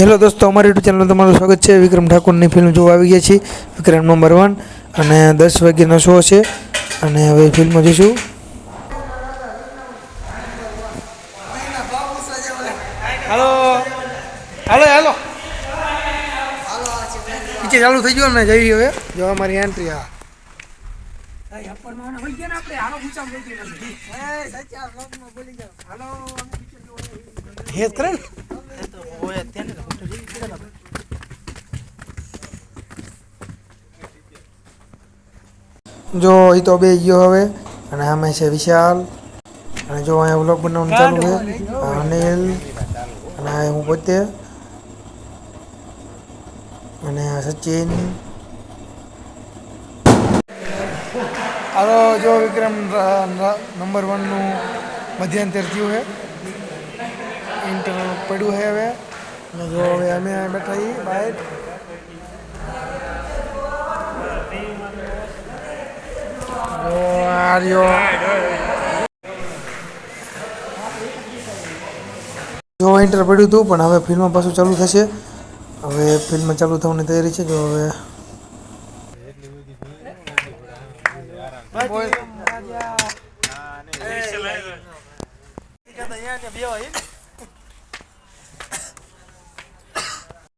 Hello દોસ્તો, અમારી YouTube ચેનલમાં તમારું સ્વાગત છે। વિક્રમ ઠાકોરની ફિલ્મ જોવા આવી ગયા છીએ, વિક્રમ નંબર 1 અને 10 વાગ્યાનો શો છે અને હવે ફિલ્મ જોઈશું। હાલો હાલો હાલો નીચે ચાલુ થઈ ગયો ને જઈ હવે જો અમારી એન્ટ્રી। હા હેત કરે ને જો એ તો બે ગયો હવે અને અમે છે વિશાલ અને જો અહીંયા વ્લોગ બનાવવાનું ચાલુ છે અનિલ અને આ હું પોતે અને સચિન। હાલો જો વિક્રમ નંબર 1 નું મધ્યાંતર થયું છે, ઇન્ટર પડ્યું છે હવે અને જો હવે અમે બેઠા છીએ બહાર। જો ઇન્ટર પડ્યું હતું પણ હવે ફિલ્મ પાછું ચાલુ થશે। હવે ફિલ્મ ચાલુ થવાની તૈયારી છે। જો હવે